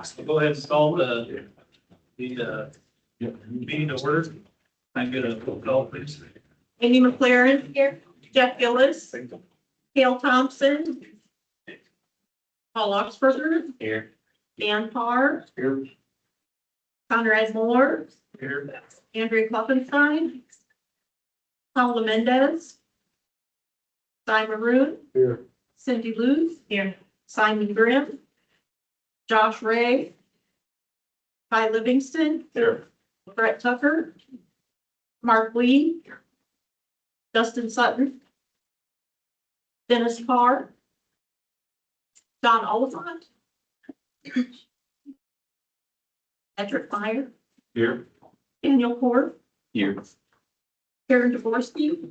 So go ahead and call the meeting to order. Can I get a roll call, please? Amy McLaren here, Jeff Gillis, Gail Thompson, Paul Oxberger, Here. Dan Parr, Here. Conrad Moore, Here. Andrea Kloppenstein, Paula Mendez, Cy Maroon, Here. Cindy Luz, here, Simon Grimm, Josh Ray, Ty Livingston, Here. Brett Tucker, Mark Lee, Dustin Sutton, Dennis Carr, Don Oliphant, Edric Meyer, Here. Daniel Court, Here. Karen Dvorsky,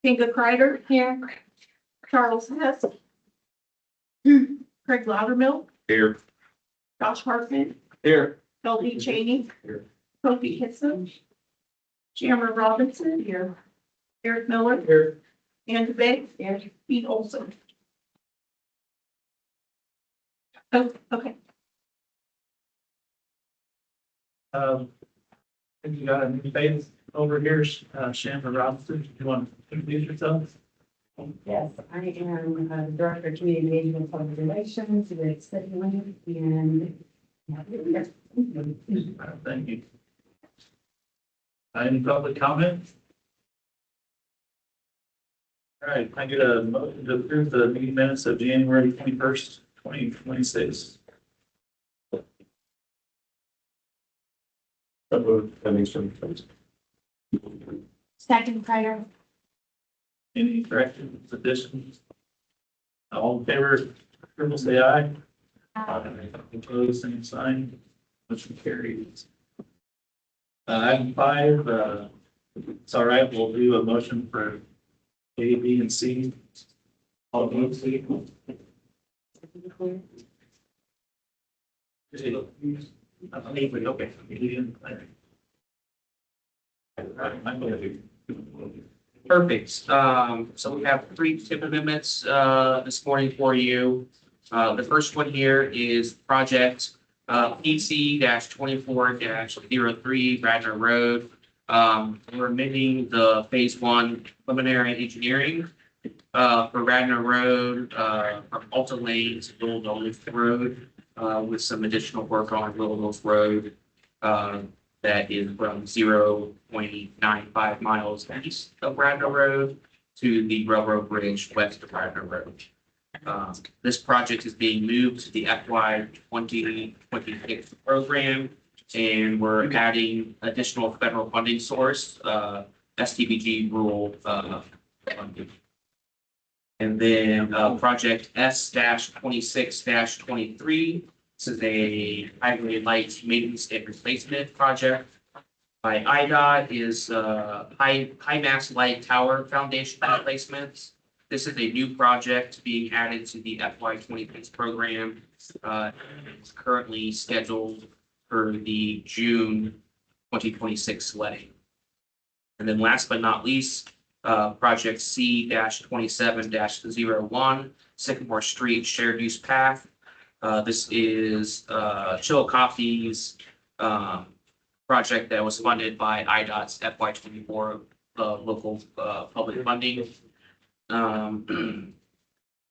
Kinga Kreider, here, Charles Hess, Craig Loudermilk, Here. Josh Hartman, Here. Bill E. Cheney, Here. Kofi Kitson, Jammer Robinson, here, Eric Miller, Here. Andrew Bates, and Pete Olson. Oh, okay. I think you got a new face over here, Shannon Robinson. You want to introduce yourself? Yes, I am Director of Community Engagement and Public Relations with CityLink and. Thank you. Any public comment? All right, I get a motion to approve the meeting minutes of January 21st, 2026. Second Kreider. Any corrections, additions? All in favor, approval, say aye. Opposed, same sign. Motion carries. Item 5, it's all right, we'll do a motion for A, B, and C. All of those. Okay. Perfect. So we have 3 tip amendments, this morning for you. The first one here is project, PC 24-03 Radnor Road. We're amending the phase 1 preliminary engineering, for Radnor Road, from Alta Lane to Little Knolls Road, with some additional work on Little Knolls Road. That is from 0.95 miles east of Radnor Road to the railroad bridge west of Radnor Road. This project is being moved to the FY 2026 program, and we're adding additional federal funding source, STBG rural funding. And then project S-26-23. This is a highway light maintenance and replacement project by IDOT, is high mass light tower foundation replacements. This is a new project being added to the FY 26 program. It's currently scheduled for the June 2026 letting. And then last but not least, project C-27-01 Sycamore Street Shared Use Path. This is Chill Coffee's project that was funded by IDOT's FY 24 local public funding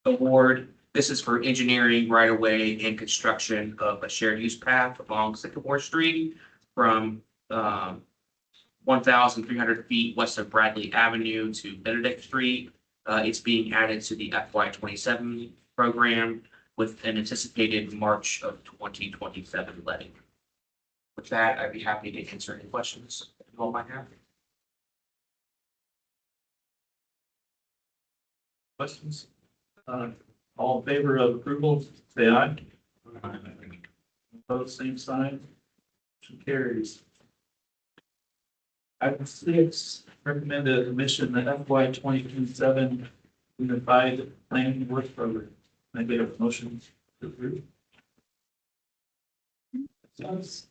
award. This is for engineering right of way and construction of a shared use path along Sycamore Street from 1,300 feet west of Bradley Avenue to Benedict Street. It's being added to the FY 27 program with an anticipated March of 2027 letting. With that, I'd be happy to answer any questions you all might have. Questions? All in favor of approval, say aye. Opposed, same sign. Motion carries. Item 6, recommend the commission the FY 2027 Unified Planning Work Program. Can I get a motion to approve? Yes.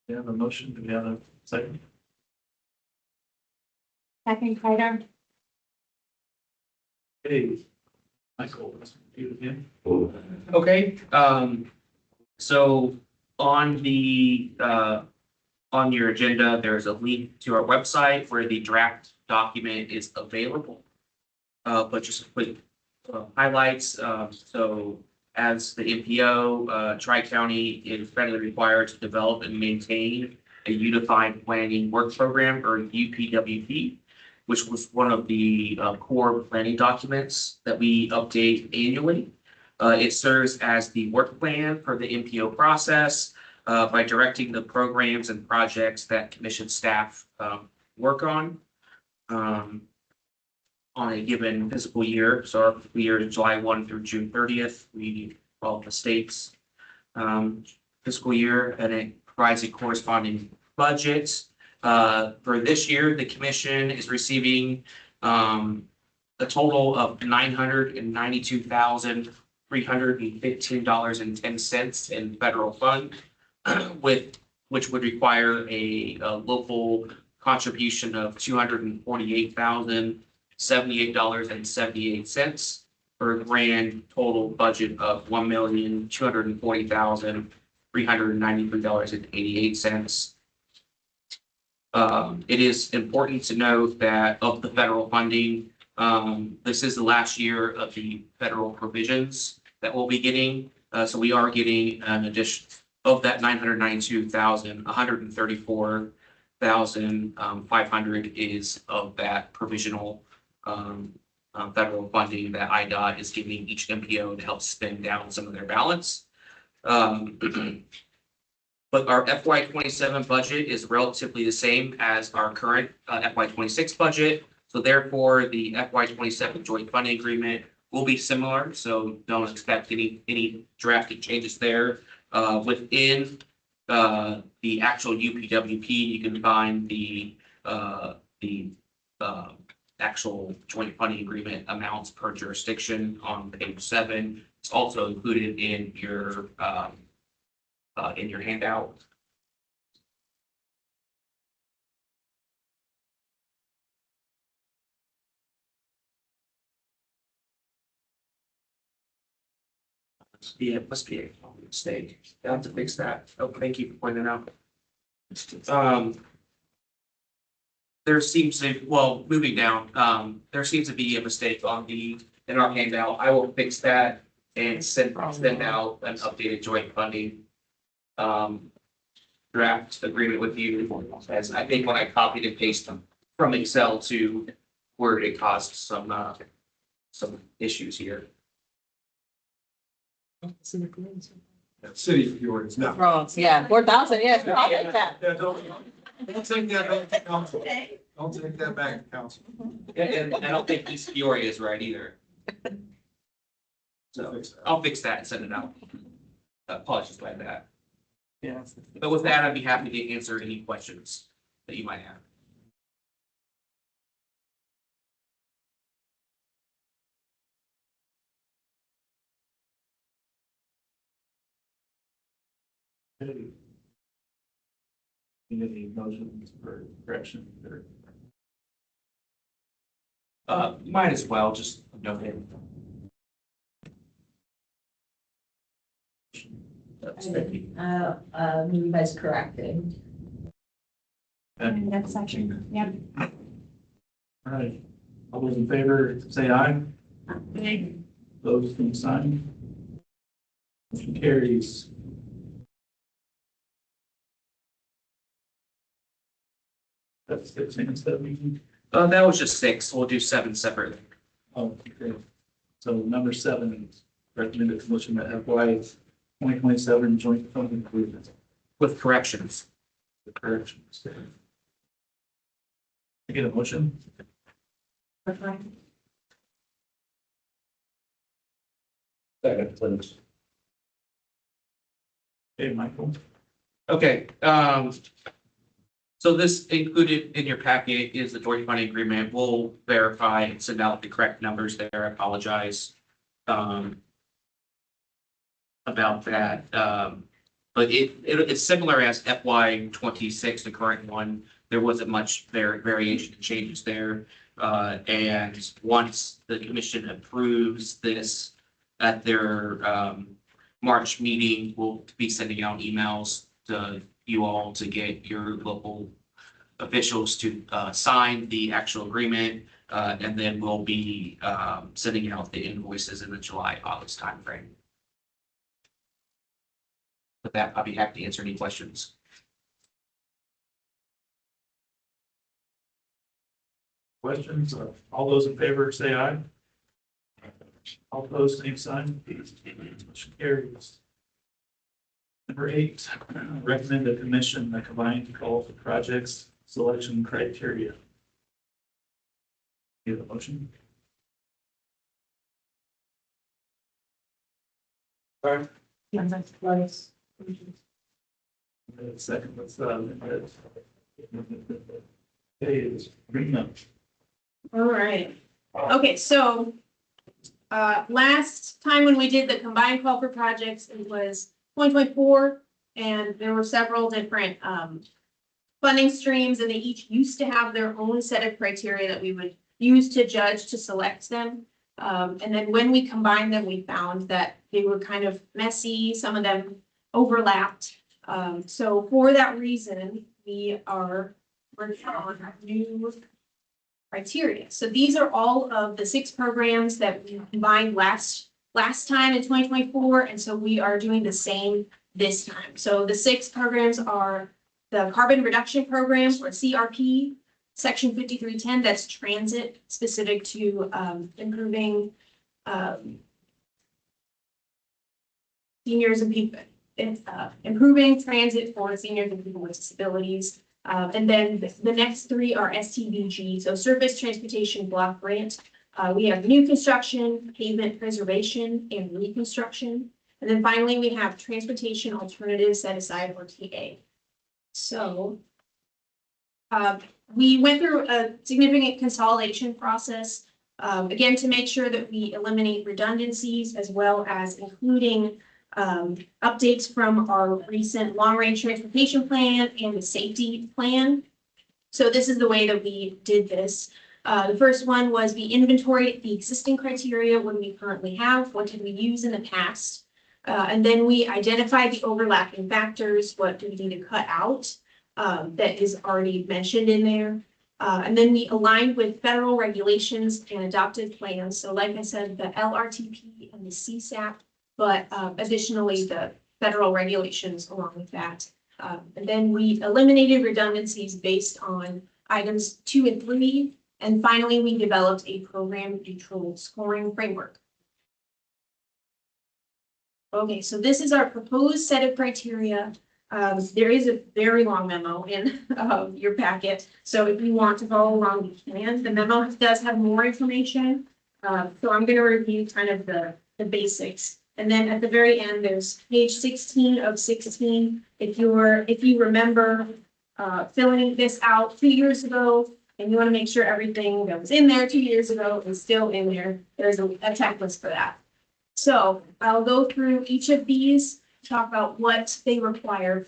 We have a motion. Do we have a second? Second Kreider. Okay. Michael, you again? Okay, so on the, on your agenda, there's a link to our website where the draft document is available. But just a quick highlights, so as the MPO, Tri-County is federally required to develop and maintain a unified planning work program, or UPWP, which was one of the core planning documents that we update annually. It serves as the work plan for the MPO process by directing the programs and projects that commission staff work on a given fiscal year. So our fiscal year is July 1 through June 30th. We follow the state's fiscal year, and it provides a corresponding budget. For this year, the commission is receiving a total of $992,315.10 in federal fund, which would require a local contribution of $248,078.78 for a grand total budget of $1,240,393.88. It is important to note that of the federal funding, this is the last year of the federal provisions that we'll be getting. So we are getting an addition of that 992,000, 134,500 is of that provisional federal funding that IDOT is giving each MPO to help spend down some of their balance. But our FY 27 budget is relatively the same as our current FY 26 budget. So therefore, the FY 27 joint funding agreement will be similar. So don't expect any drastic changes there. Within the actual UPWP, you can find the actual joint funding agreement amounts per jurisdiction on page 7. It's also included in your handout. Yeah, it must be a mistake. I have to fix that. Oh, thank you for pointing it out. There seems to, well, moving down, there seems to be a mistake in our handout. I will fix that and send out an updated joint funding draft agreement with you, as I think when I copied and pasted them from Excel to Word, it caused some issues here. City of Peoria, no. Wrong, yeah, 4,000, yes, I'll take that. Yeah, don't take that back to council. Don't take that back to council. And I don't think East Peoria is right either. So I'll fix that and send it out. Apologies about that. Yeah. But with that, I'd be happy to answer any questions that you might have. Any motions for correction or? Might as well, just note it. That's tricky. You guys corrected. And, That section, yep. all right, all those in favor, say aye. Those same sign. Motion carries. That's 16 and 17. That was just 6. We'll do 7 separately. Oh, okay. So number 7, recommended motion that FY 2027 joint funding agreement With corrections. with corrections. I get a motion? Second, please. Hey, Michael. Okay, so this included in your packet is the joint funding agreement. We'll verify and send out the correct numbers there. I apologize about that. But it's similar as FY 26, the current one. There wasn't much variation and changes there. And once the commission approves this at their March meeting, we'll be sending out emails to you all to get your local officials to sign the actual agreement. And then we'll be sending out the invoices in the July-August timeframe. With that, I'll be happy to answer any questions. Questions? All those in favor say aye. All opposed, same sign. Motion carries. Number 8, recommend the commission the combined call for projects selection criteria. Give a motion. Second, let's it's green up. All right. Okay, so last time when we did the combined call for projects, it was 2024, and there were several different funding streams, and they each used to have their own set of criteria that we would use to judge to select them. And then when we combined them, we found that they were kind of messy. Some of them overlapped. So for that reason, we are working on new criteria. So these are all of the 6 programs that we combined last time in 2024. And so we are doing the same this time. So the 6 programs are the Carbon Reduction Program, or CRP, Section 5310, that's transit specific to improving seniors and people, improving transit for seniors and people with disabilities. And then the next 3 are STBG, so Surface Transportation Block Grant. We have new construction, pavement preservation, and reconstruction. And then finally, we have Transportation Alternatives Set Aside, or TA. So we went through a significant consolidation process, again, to make sure that we eliminate redundancies, as well as including updates from our recent long-range transportation plan and the safety plan. So this is the way that we did this. The first one was we inventoried the existing criteria, what do we currently have, what did we use in the past, and then we identified the overlapping factors, what do we need to cut out that is already mentioned in there. And then we aligned with federal regulations and adopted plans. So like I said, the LRTP and the CSAP, but additionally the federal regulations along with that. And then we eliminated redundancies based on items 2 and 3. And finally, we developed a program neutral scoring framework. Okay, so this is our proposed set of criteria. There is a very long memo in your packet. So if you want to follow along, you can. The memo does have more information. So I'm going to review kind of the basics. And then at the very end, there's page 16 of 16. If you remember filling this out 2 years ago, and you want to make sure everything that was in there 2 years ago is still in there, there's a checklist for that. So I'll go through each of these, talk about what they require.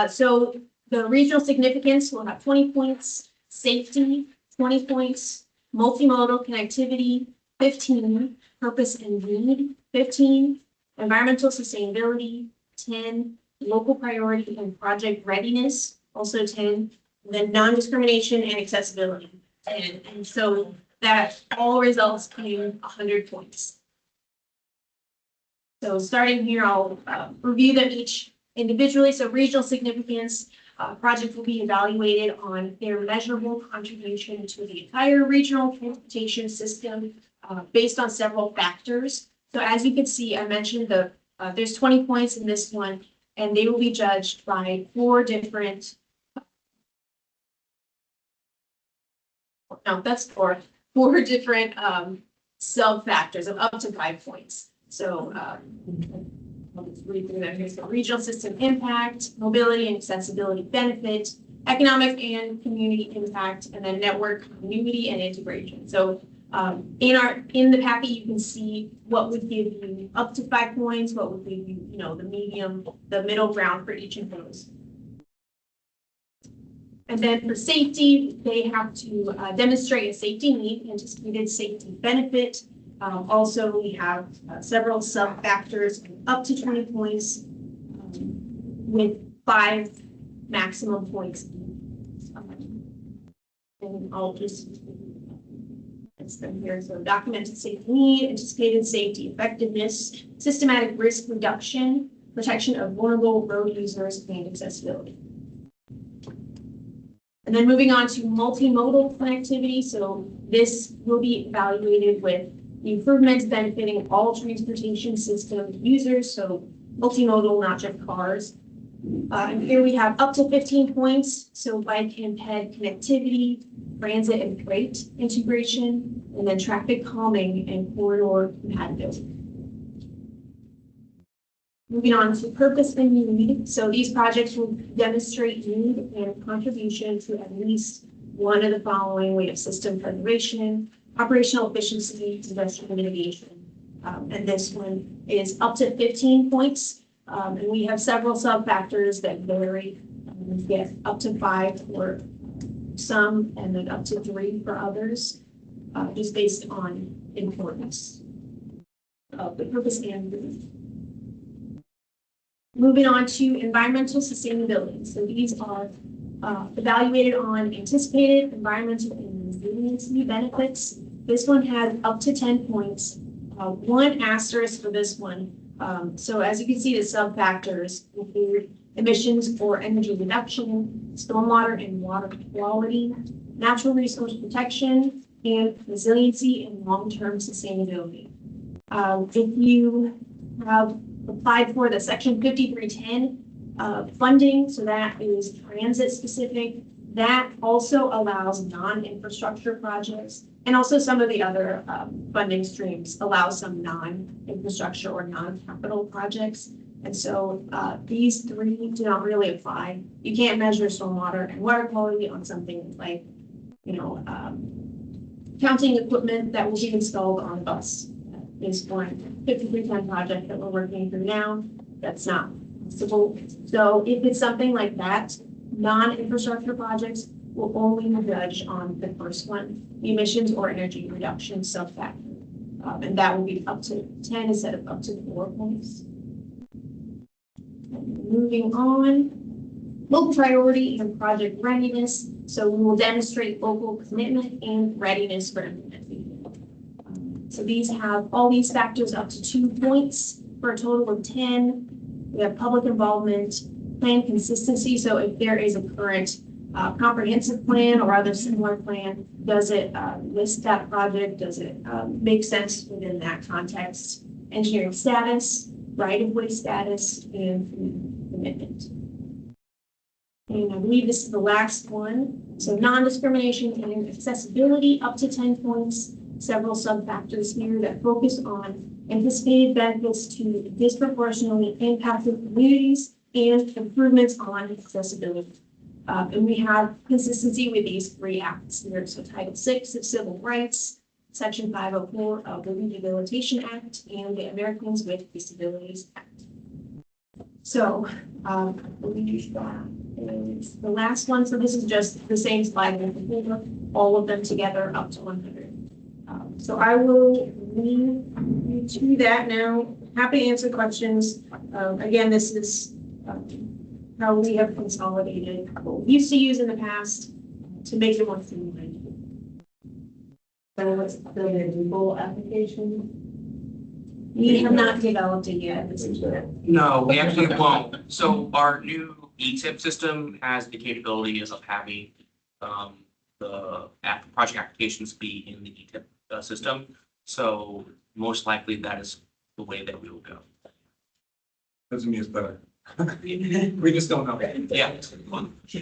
So the regional significance will have 20 points, safety, 20 points, multimodal connectivity, 15, purpose and need, 15, environmental sustainability, 10, local priority and project readiness, also 10, and then non-discrimination and accessibility. And so that all results in 100 points. So starting here, I'll review them each individually. So regional significance, project will be evaluated on their measurable contribution to the entire regional transportation system based on several factors. So as you can see, I mentioned there's 20 points in this one, and they will be judged by 4 different, no, that's 4 different sub-factors of up to 5 points. So I'll just read through them. Here's the regional system impact, mobility and accessibility benefit, economic and community impact, and then network continuity and integration. So in the packet, you can see what would give you up to 5 points, what would give you, the medium, the middle ground for each of those. And then for safety, they have to demonstrate a safety need, anticipated safety benefit. Also, we have several sub-factors up to 20 points with 5 maximum points. And I'll just it's them here. So documented safety need, anticipated safety effectiveness, systematic risk reduction, protection of vulnerable road users, and accessibility. And then moving on to multimodal connectivity. So this will be evaluated with the improvements benefiting all transportation system users. So multimodal, not just cars. And here we have up to 15 points. So bike and ped connectivity, transit and freight integration, and then traffic calming and corridor compatibility. Moving on to purpose and need. So these projects will demonstrate need and contribution to at least one of the following: way of system preservation, operational efficiency, disaster mitigation. And this one is up to 15 points. And we have several sub-factors that vary. We get up to 5 for some, and then up to 3 for others, just based on importance of the purpose and need. Moving on to environmental sustainability. So these are evaluated on anticipated environmental and resiliency benefits. This one has up to 10 points. One asterisk for this one. So as you can see, the sub-factors include emissions or energy reduction, stormwater and water quality, natural resource protection, and resiliency and long-term sustainability. If you have applied for the Section 5310 funding, so that is transit specific, that also allows non-infrastructure projects, and also some of the other funding streams allow some non-infrastructure or non-capital projects. And so these 3 do not really apply. You can't measure stormwater and water quality on something like, counting equipment that will be installed on a bus. That is one 5310 project that we're working through now. That's not possible. So if it's something like that, non-infrastructure projects will only be judged on the first one, emissions or energy reduction sub-factor. And that will be up to 10 instead of up to 4 points. Moving on, local priority and project readiness. So we will demonstrate local commitment and readiness for implementation. So these have all these factors up to 2 points for a total of 10. We have public involvement, plan consistency. So if there is a current comprehensive plan or other similar plan, does it list that project? Does it make sense within that context? Engineering status, right-of-way status, and commitment. And I believe this is the last one. So non-discrimination and accessibility up to 10 points. Several sub-factors here that focus on anticipated benefits to disproportionately impacted communities and improvements on accessibility. And we have consistency with these 3 acts here. So Title VI of Civil Rights, Section 504 of the Rehabilitation Act, and the Americans with Disabilities Act. So I believe that is the last one. So this is just the same slide as before, all of them together up to 100. So I will leave you to that now. Happy to answer questions. Again, this is how we have consolidated what we used to use in the past to make it more streamlined. So what's the Google application? We have not developed it yet. No, we actually won't. So our new ETIP system has the capabilities of having the project applications be in the ETIP system. So most likely that is the way that we will go. Doesn't mean it's better. We just don't know. Yeah,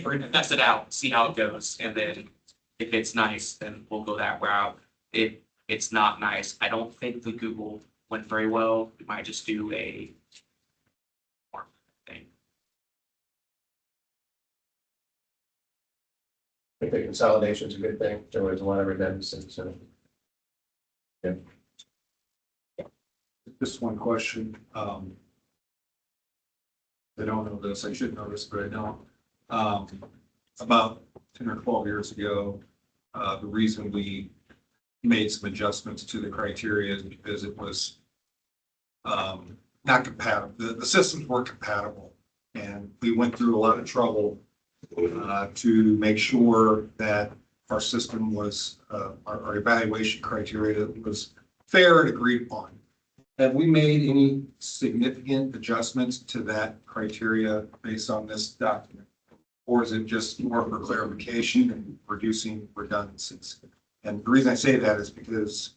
we're gonna test it out, see how it goes, and then if it's nice, then we'll go that route. If it's not nice, I don't think the Google went very well. We might just do a thing. I think the consolidation is a good thing. There was a lot of redundancy, so. Just one question. I don't know this, I should know this, but I don't. About 10 or 12 years ago. The reason we made some adjustments to the criteria is because it was not compatible. The systems weren't compatible. And we went through a lot of trouble to make sure that our system was, our evaluation criteria was fair and agreed upon. Have we made any significant adjustments to that criteria based on this document? Or is it just more for clarification and reducing redundancies? And the reason I say that is because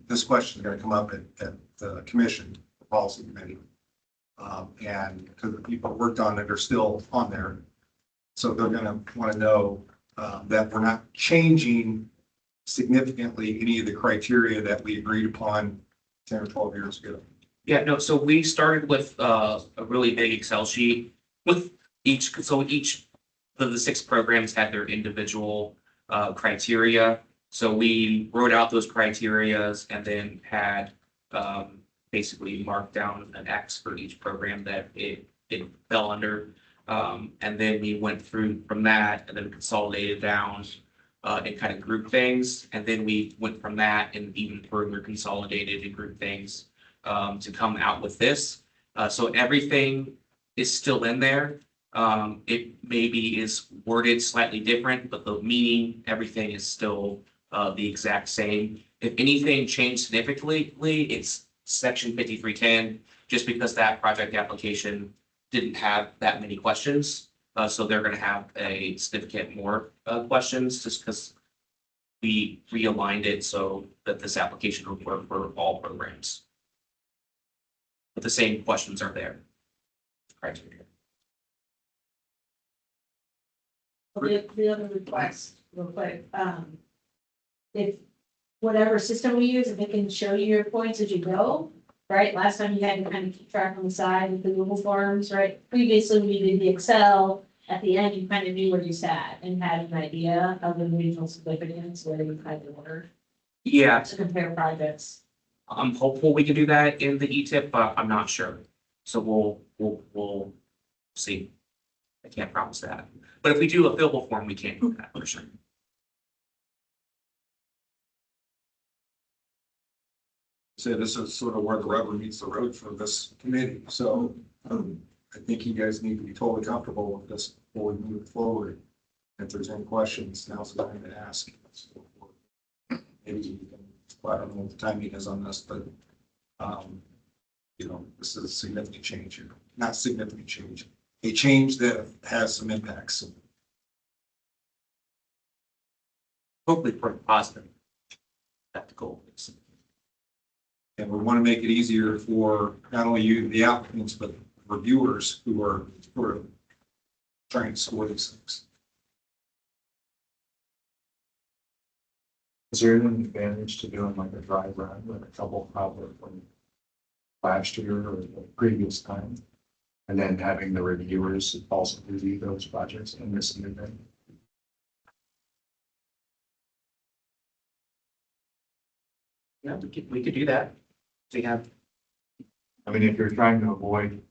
this question is going to come up at the commission, the policy committee. And because the people who worked on it are still on there. So they're going to want to know that we're not changing significantly any of the criteria that we agreed upon 10 or 12 years ago. Yeah, no, so we started with a really big Excel sheet with each of the 6 programs had their individual criteria. So we wrote out those criterias and then had basically marked down an X for each program that it fell under. And then we went through from that and then consolidated down and kind of grouped things. And then we went from that and even further consolidated and grouped things to come out with this. So everything is still in there. It maybe is worded slightly different, but the meaning, everything is still the exact same. If anything changed significantly, it's section 5310, just because that project application didn't have that many questions. So they're going to have a significant more questions just because we realigned it so that this application would work for all programs. But the same questions are there. Criteria. The other request, real quick, if whatever system we use, if it can show you your points as you go, right? Last time you had to kind of keep track on the side with the Google Forms, right? Previously, we did the Excel. At the end, you kind of knew where you sat and had an idea of the regional significance, where you had to order Yeah, to compare projects. I'm hopeful we can do that in the ETIP, but I'm not sure. So we'll see. I can't promise that. But if we do a fillable form, we can do that for sure. So this is sort of where the rubber meets the road for this committee. So I think you guys need to be totally comfortable with this before we move forward. If there's any questions, now's the time to ask. So, maybe you can, well, I don't know what the timing is on this, but you know, this is a significant change here. Not significant change, a change that has some impacts. Hopefully for positive. That's the goal. And we want to make it easier for not only you, the applicants, but reviewers who are trying to score these things. Is there an advantage to doing like a dry run with a couple probably from last year or the previous time? And then having the reviewers also review those projects and this new thing? Yeah, we could do that. We have, I mean, if you're trying to avoid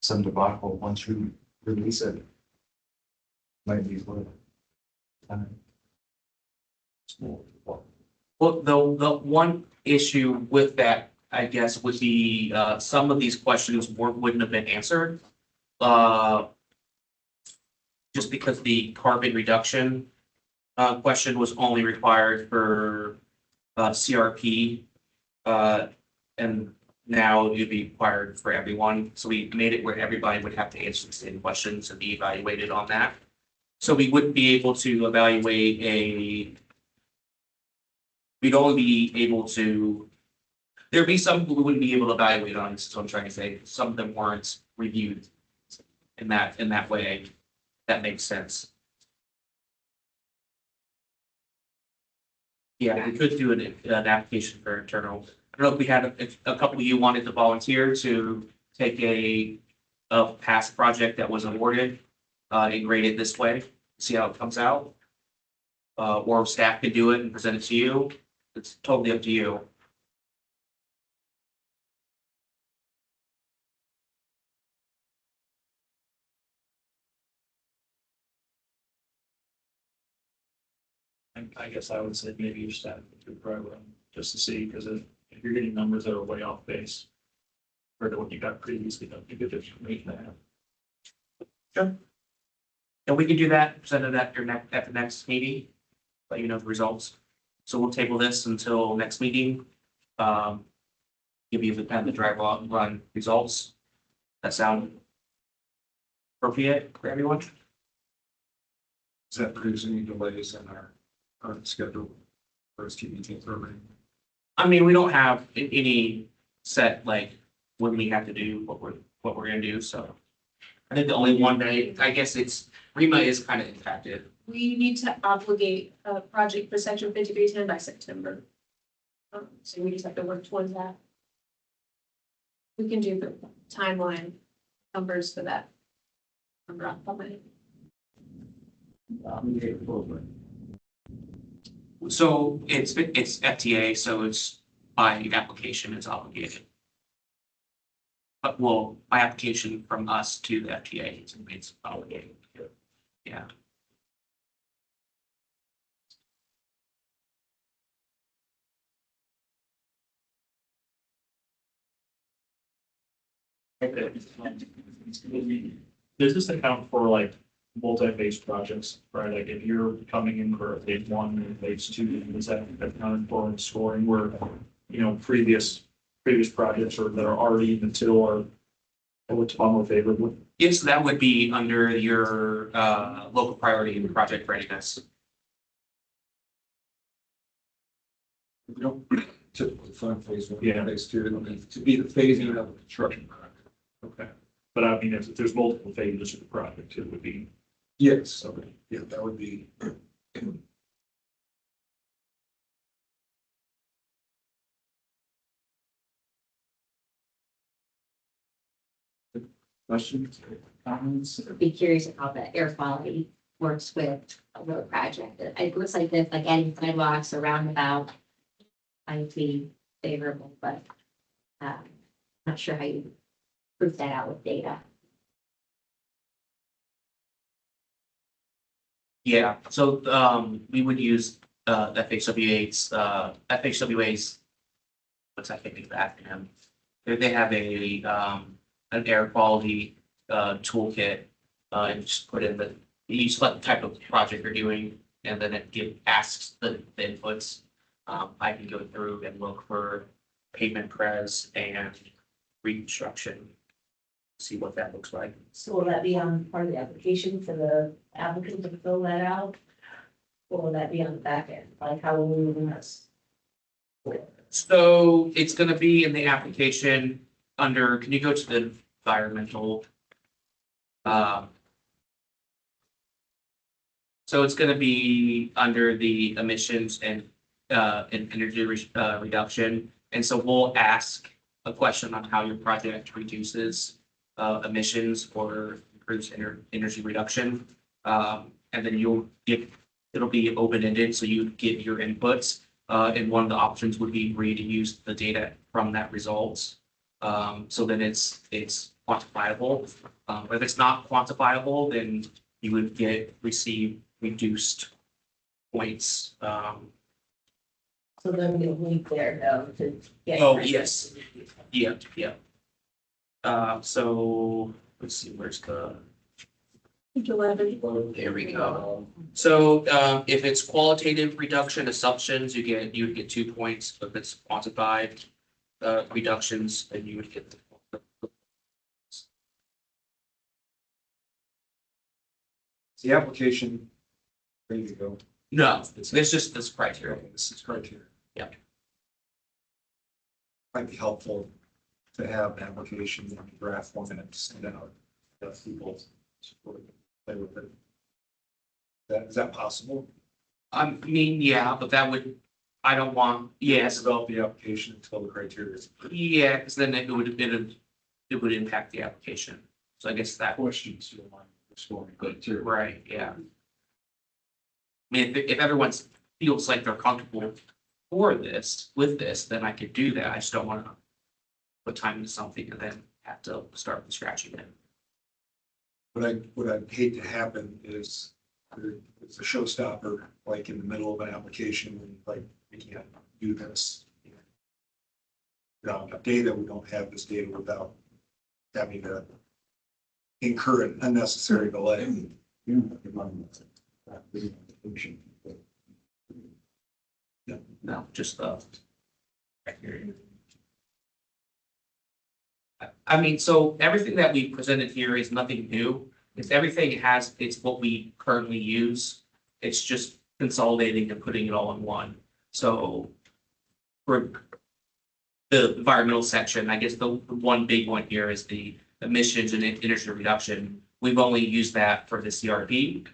some debacle once you release it, might be worth time. well, the one issue with that, I guess, would be some of these questions wouldn't have been answered. Just because the carbon reduction question was only required for CRP, and now it'd be required for everyone. So we made it where everybody would have to answer the same questions and be evaluated on that. So we wouldn't be able to evaluate we'd only be able to, there'd be some we wouldn't be able to evaluate on, so I'm trying to say, some of them weren't reviewed in that way. That makes sense. Yeah, we could do an application for internal. I don't know if we had, if a couple of you wanted to volunteer to take a past project that was awarded and grade it this way, see how it comes out. Or staff could do it and present it to you. It's totally up to you. I guess I would say maybe you just have to do dry run just to see, because if you're getting numbers that are way off base compared to what you got previously, don't you get the information to have. And we can do that, present it at the next meeting, let you know the results. So we'll table this until next meeting. Give you the kind of the drive run results. That sound appropriate for everyone? Does that produce any delays in our current schedule for STBT program? I mean, we don't have any set, like, when we have to do what we're gonna do, so. I think the only one day, I guess it's, REMA is kind of impacted. We need to obligate a project for section 5310 by September. So we just have to work towards that. We can do the timeline numbers for that. Number off the top of my head. So it's FTA, so it's by application, it's obligated. But well, by application from us to the FTA, it's obligated. Yeah. Does this account for like multi-phase projects, right? Like if you're coming in for a phase one and phase two, is that accounted for in scoring where, you know, previous projects or that are already in the till or what's more favorable? Yes, that would be under your local priority and project readiness. We don't typically fund phase one, Yeah. phase two, it'll need to be the phasing of the construction project. Okay. But I mean, if there's multiple phases of the project, it would be, Yes, okay. yeah, that would be. Questions, comments? Be curious of how the air quality works with a road project. It looks like this, like adding sidewalks or roundabout might be favorable, but not sure how you prove that out with data. Yeah, so we would use FHWA's what's that thing, the acronym? They have an air quality toolkit and just put in you select the type of project you're doing and then it asks the inputs. I can go through and look for pavement pres and reconstruction. See what that looks like. So will that be on part of the application for the applicant to fill that out? Or will that be on the back end? Like how will we move this? So it's gonna be in the application under, can you go to the environmental? So it's gonna be under the emissions and energy reduction. And so we'll ask a question on how your project reduces emissions or improves energy reduction. And then it'll be open-ended, so you give your inputs. And one of the options would be for you to use the data from that results. So then it's quantifiable. If it's not quantifiable, then you would receive reduced points. So then we'll link there though to get. Oh, yes. Yeah. So let's see, where's the, 11. there we go. So if it's qualitative reduction assumptions, you would get 2 points. If it's quantified reductions, then you would get the. The application, ready to go. No, it's just this criteria. Okay, this is criteria. Yep. Might be helpful to have an application in draft format to send out to people to play with it. Is that possible? I mean, yeah, but that would, I don't want, yes, Develop the application until the criteria is. yeah, because then it would impact the application. So I guess that, Questions you want the scoring criteria. right, yeah. I mean, if everyone feels like they're comfortable with this, then I could do that. I just don't want to put time into something and then have to start from scratch again. What I'd hate to happen is it's a showstopper, like in the middle of an application, and like, we can't do this. We don't have data, we don't have this data without having to incur an unnecessary delay. No, just I mean, so everything that we presented here is nothing new. It's everything it's what we currently use. It's just consolidating and putting it all in one. So for the environmental section, I guess the one big one here is the emissions and energy reduction. We've only used that for the CRP.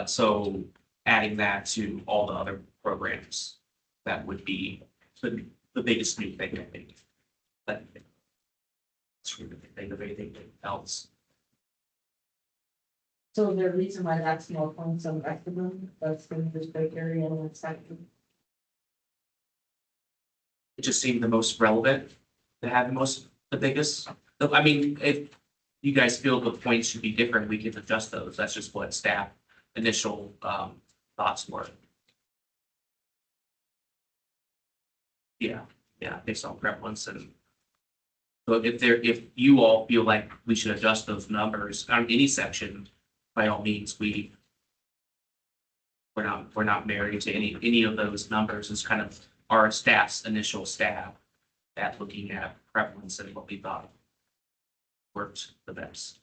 So adding that to all the other programs, that would be the biggest new thing, I think. But it's really the thing of anything else. So is there a reason why that's more points on the rest of them, that's in this criteria and that section? It just seemed the most relevant to have the biggest. I mean, if you guys feel the points should be different, we can adjust those. That's just what staff initial thoughts were. Yeah, based on prevalence and. So if you all feel like we should adjust those numbers on any section, by all means, we're not married to any of those numbers. It's kind of our staff's initial stab at looking at prevalence and what we thought worked the best.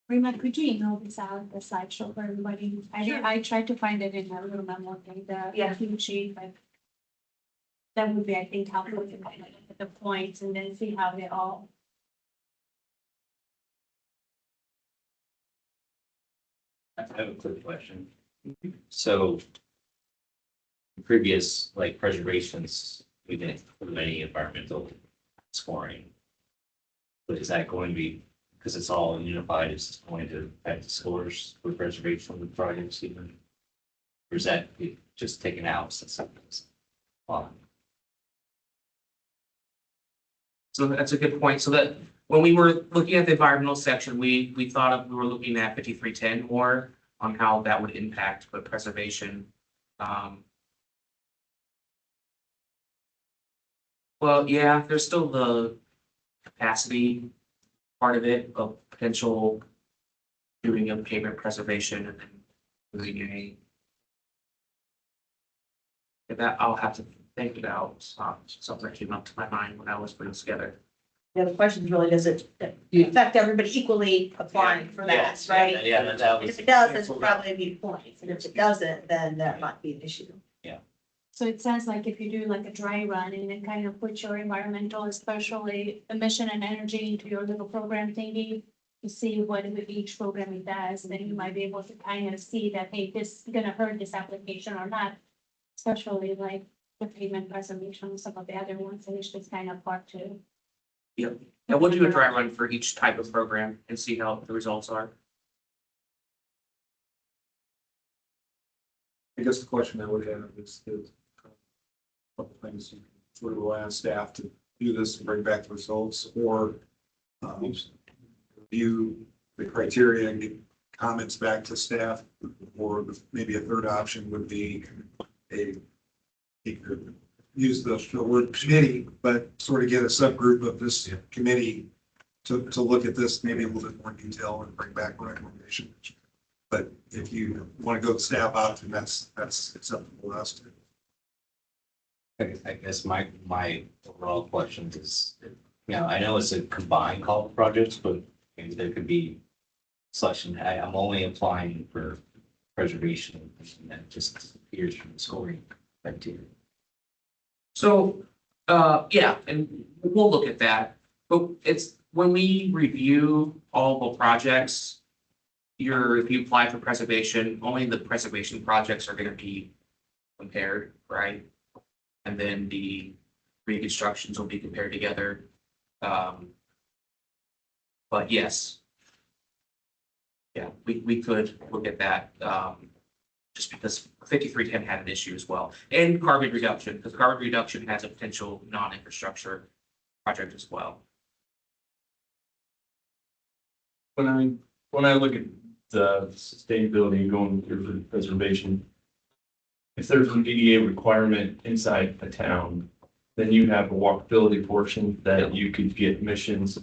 Rima, could you email this out, the slideshow for everybody? I tried to find it in my little memo thing, the team sheet, but that would be, I think, helpful to kind of look at the points and then see how they all. I have a quick question. So previous like preservations, we didn't include any environmental scoring. But is that going to be, because it's all unified, is it going to affect the scores for preservation of the projects even? Or is that just taken out since it's on? So that's a good point. So that when we were looking at the environmental section, we we were looking at 5310 more on how that would impact the preservation. Well, yeah, there's still the capacity part of it of potential doing a pavement preservation and then doing that I'll have to think about. Something that came up to my mind when I was putting this together. Yeah, the question is really, does it affect everybody equally applying for that, right? Yeah, that was. If it does, it's probably be points, and if it doesn't, then that might be an issue. So it sounds like if you do like a dry run and then kind of put your environmental, especially emission and energy into your little program thingy, to see what with each program it does, then you might be able to kind of see that, hey, this is gonna hurt this application or not. Especially like the pavement preservation, some of the other ones, and it's just kind of part two. Yep. And we'll do a dry run for each type of program and see how the results are. I guess the question I would have is a couple things, sort of allow staff to do this and bring back the results, or review the criteria and get comments back to staff, or maybe a third option would be use the word committee, but sort of get a subgroup of this committee to look at this maybe a little bit more detail and bring back recommendations. But if you want to go the staff option, that's acceptable to us too. I guess my overall question is, I know it's a combined call for projects, but maybe there could be selection. I'm only applying for preservation, and that just disappears from the scoring criteria. So, yeah, and we'll look at that, but it's when we review all the projects, if you apply for preservation, only the preservation projects are going to be compared, right? And then the reconstructions will be compared together. But yes. Yeah, we could look at that, just because 5310 had an issue as well. And carbon reduction, because carbon reduction has a potential non-infrastructure project as well. When I look at sustainability going through preservation. If there's an ADA requirement inside a town, then you have a walkability portion that you could get missions. So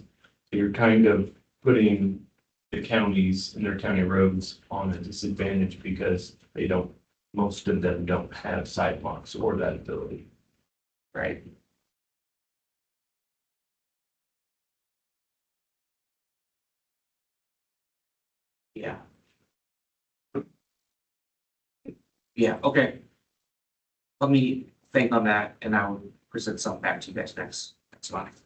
you're kind of putting the counties and their county roads on a disadvantage because they don't, most of them don't have sidewalks or that ability. Right. Yeah. Yeah, okay. Let me think on that and I'll present something back to you guys next month.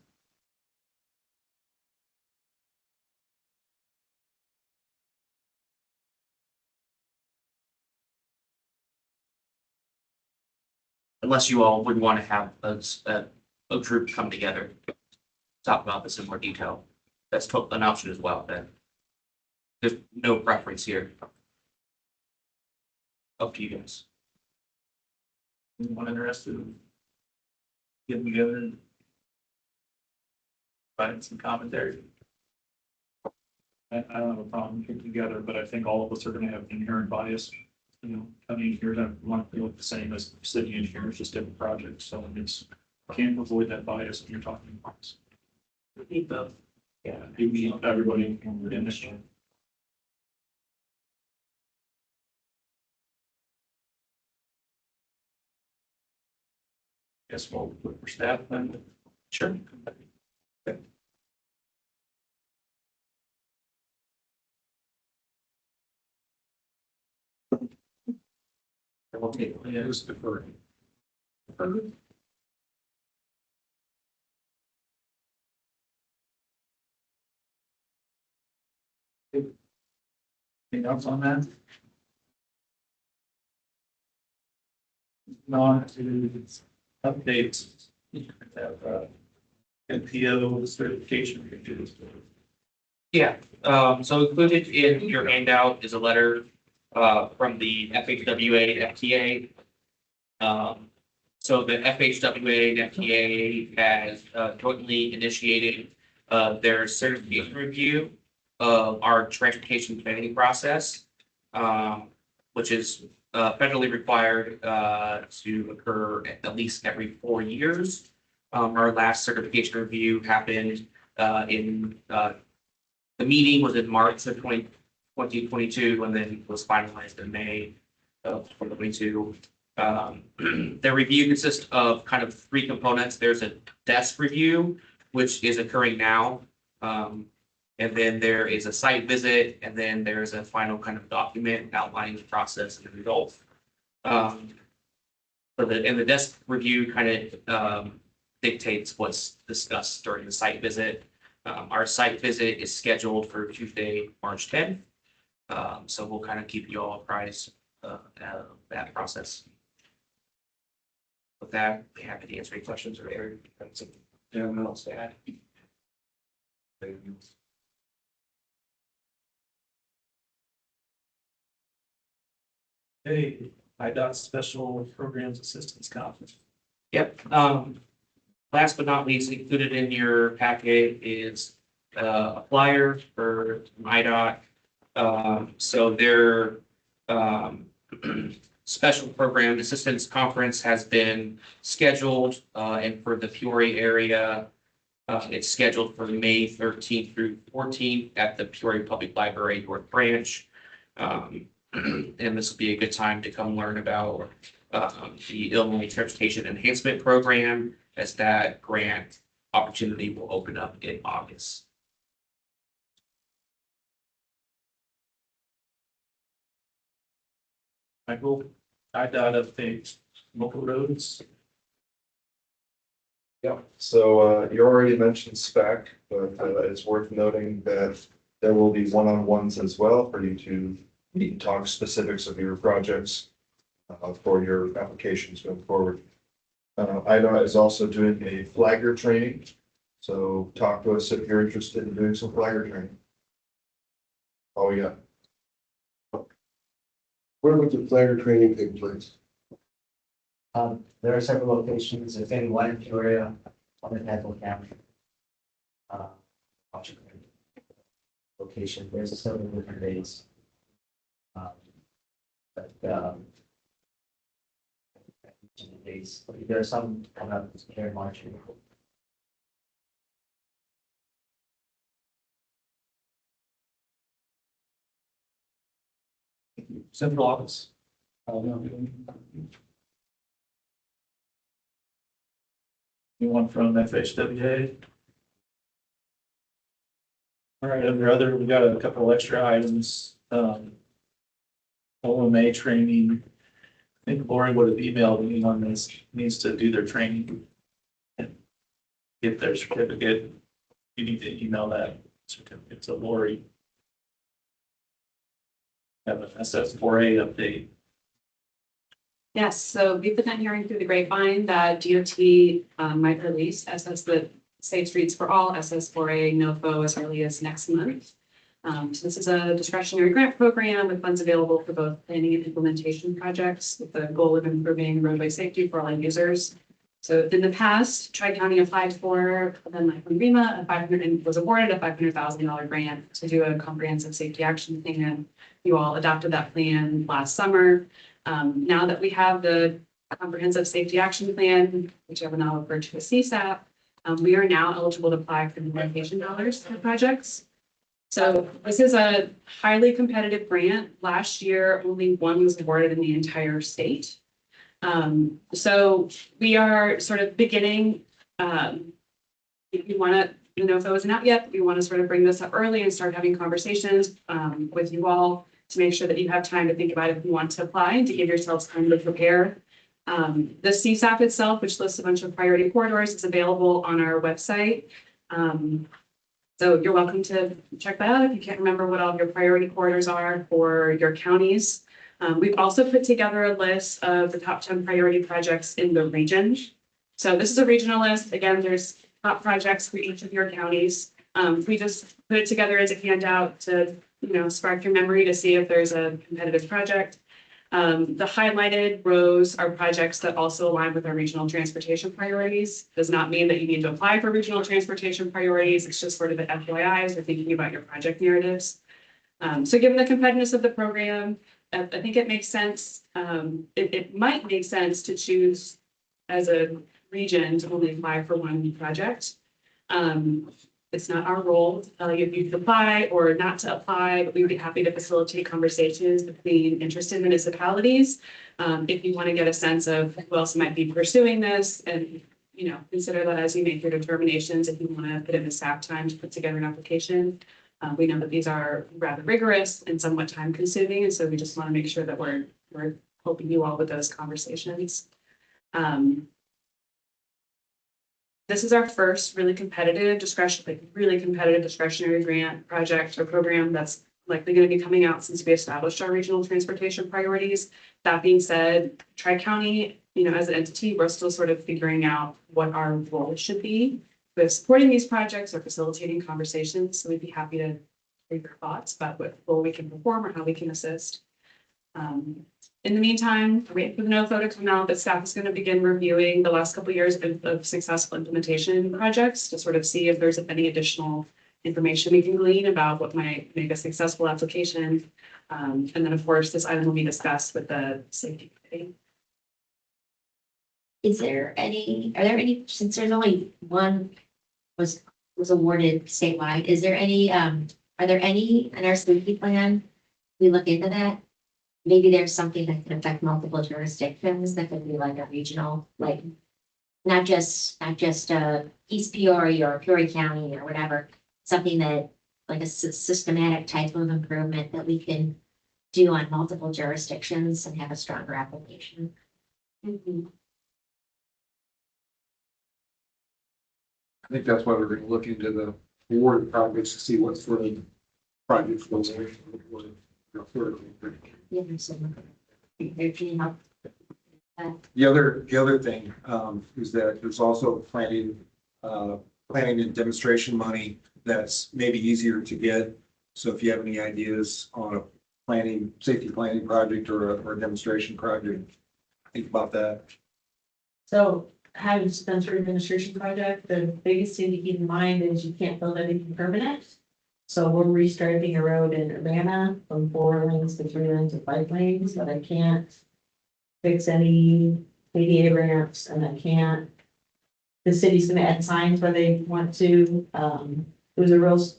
Unless you all would want to have a group come together, talk about this in more detail. That's an option as well, then. There's no preference here. Up to you guys. Anyone interested in getting together and providing some commentary? I don't have a problem getting together, but I think all of us are gonna have inherent bias. You know, county engineers have want to look the same as city engineers, just different projects, so it's, can't avoid that bias when you're talking about this. Need both. Yeah, you need everybody in this. Guess we'll look for staff then. Sure. We'll take Yeah, it was deferred. Anything else on that? No, it's updates. Have, NPO certification reviews. Yeah, so included in your handout is a letter from the FHWA and FTA. So the FHWA and FTA has jointly initiated their certification review of our transportation planning process, which is federally required to occur at least every 4 years. Our last certification review happened in the meeting was in March of 2022, and then was finalized in May of 2022. The review consists of kind of 3 components. There's a desk review, which is occurring now. And then there is a site visit, and then there's a final kind of document outlining the process and the results. So the desk review kind of dictates what's discussed during the site visit. Our site visit is scheduled for Tuesday, March 10th. So we'll kind of keep you all apprised of that process. With that, be happy to answer any questions or anything else to add. Hey, IDOT Special Programs Assistance Conference. Yep. Last but not least, included in your packet is a flyer for IDOT. So their Special Program Assistance Conference has been scheduled, and for the Peoria area, it's scheduled for May 13th through 14th at the Peoria Public Library North Branch. And this will be a good time to come learn about the Illinois Transportation Enhancement Program, as that grant opportunity will open up in August. Michael, IDOT updates, local roads. Yeah, so you already mentioned spec, but it's worth noting that there will be one-on-ones as well for you to meet and talk specifics of your projects for your applications going forward. IDOT is also doing a flagger training, so talk to us if you're interested in doing some flagger training. Oh, yeah. Where would the flagger training take place? There are several locations, if in one in Peoria, one in Ethel County. Location, there's several different days. But, there are some coming up here in March. Central office. Anyone from FHWA? All right, under other, we got a couple extra items. OMA training. I think Lori would have emailed anyone that needs to do their training and get their certificate. You need to email that certificate to Lori. Have an SS4A update. Yes, so we've been hearing through the grapevine that DOT might release SS, the Safe Streets for All, SS4A, NOFO as early as next month. So this is a discretionary grant program with funds available for both planning and implementation projects with the goal of improving roadway safety for all end users. So in the past, Tri-County applied for, then like from REMA, and was awarded a $500,000 grant to do a comprehensive safety action plan. You all adopted that plan last summer. Now that we have the comprehensive safety action plan, which I will now refer to as CSAP, we are now eligible to apply for implementation dollars for projects. So this is a highly competitive grant. Last year, only one was awarded in the entire state. So we are sort of beginning, if you want to, the NOFO isn't out yet, we want to sort of bring this up early and start having conversations with you all to make sure that you have time to think about if you want to apply and to give yourselves time to prepare. The CSAP itself, which lists a bunch of priority corridors, is available on our website. So you're welcome to check that out if you can't remember what all of your priority corridors are for your counties. We've also put together a list of the top 10 priority projects in the region. So this is a regional list. Again, there's top projects for each of your counties. We just put it together as a handout to, spark your memory to see if there's a competitive project. The highlighted rows are projects that also align with our regional transportation priorities. Does not mean that you need to apply for regional transportation priorities. It's just sort of an FYI as you're thinking about your project narratives. So given the competitiveness of the program, I think it makes sense. It might make sense to choose as a region to only apply for one project. It's not our role to tell you if you should apply or not to apply, but we would be happy to facilitate conversations between interested municipalities. If you want to get a sense of who else might be pursuing this and, consider that as you make your determinations, if you want to put in the staff time to put together an application. We know that these are rather rigorous and somewhat time consuming. And so we just want to make sure that we're helping you all with those conversations. This is our first really competitive discretionary grant project or program that's likely going to be coming out since we established our regional transportation priorities. That being said, Tri-County, as an entity, we're still sort of figuring out what our role should be with supporting these projects or facilitating conversations. So we'd be happy to hear your thoughts about what role we can perform or how we can assist. In the meantime, wait for the NOFO to come out, but staff is going to begin reviewing the last couple of years of successful implementation projects to sort of see if there's any additional information we can glean about what might make a successful application. And then, of course, this item will be discussed with the safety committee. Are there any, since there's only one was awarded statewide, is there any, are there any in our safety plan? We look into that. Maybe there's something that can affect multiple jurisdictions that could be like a regional, like not just East Peoria or Peoria County or whatever, something that like a systematic type of improvement that we can do on multiple jurisdictions and have a stronger application. Mm-hmm. I think that's why we're gonna look into the award projects to see what sort of projects will Yeah, so if you help. The other thing is that there's also planning and demonstration money that's maybe easier to get. So if you have any ideas on a safety planning project or a demonstration project, think about that. So having spent through administration project, the biggest thing to keep in mind is you can't build anything permanent. So we're restarting a road in Urbana from 4 lanes to 3 lanes to 5 lanes, but I can't fix any ADA ramps and I can't. The city's gonna add signs where they want to, it was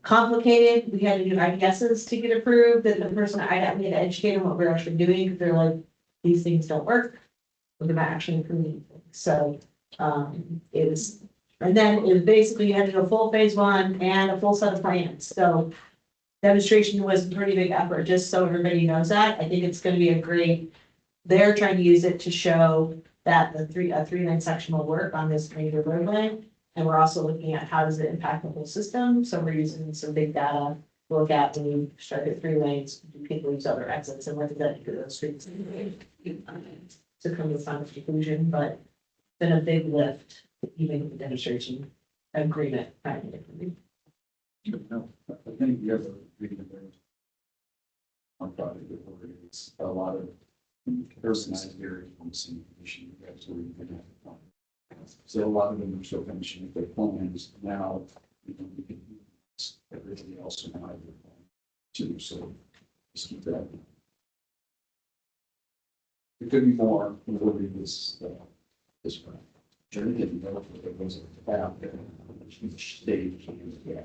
complicated. We had to do IDSs to get approved, that the person, we had to educate them what we're actually doing, because they're like, these things don't work. We're gonna actually improve things. So, it was, and then it was basically, you had to do a full phase 1 and a full set of plans, so. Demonstration was a pretty big effort, just so everybody knows that. I think it's gonna be a great, they're trying to use it to show that the 3-lane section will work on this major roadway. And we're also looking at how does it impact the whole system, so we're using some big data to look at when you start at 3 lanes, do people use other exits and what does that do to those streets? To come to a final conclusion, but it's been a big lift, even with the demonstration agreement. No, I think the other reading there on project report is a lot of personalized areas on the same issue. So we can have fun. So a lot of them are still finishing their plans now. We can use everybody else now have their plan too. So just keep that. It could be more. We'll read this one. Journey didn't know if it was about each stage. Yeah.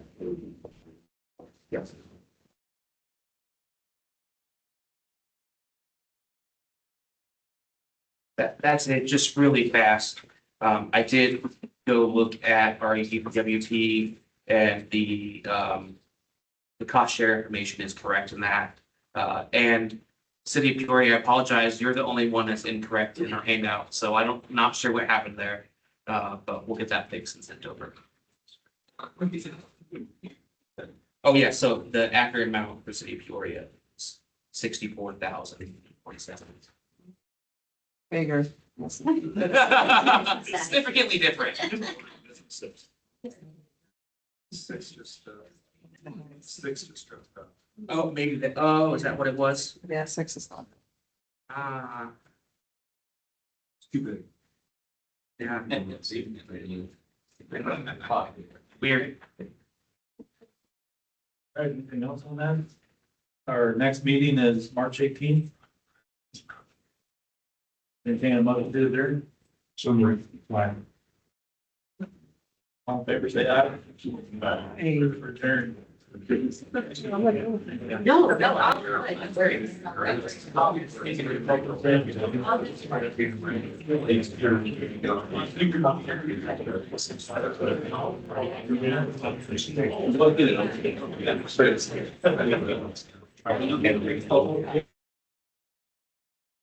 Yes. That's it, just really fast. I did go look at REPWP and the cost share information is correct in that. And City of Peoria, I apologize, you're the only one that's incorrect in our handout, so not sure what happened there. But we'll get that fixed and sent over. Oh, yeah, so the accurate amount for City of Peoria is 64,047. Bigger. Significantly different. Six just dropped out. Oh, maybe is that what it was? Yeah, 6 is not. It's too big. Yeah. Weird. All right, anything else on that? Our next meeting is March 18th. Anything I'm about to do there? So we're fine. All in favor, say aye. Return. No, Look at it.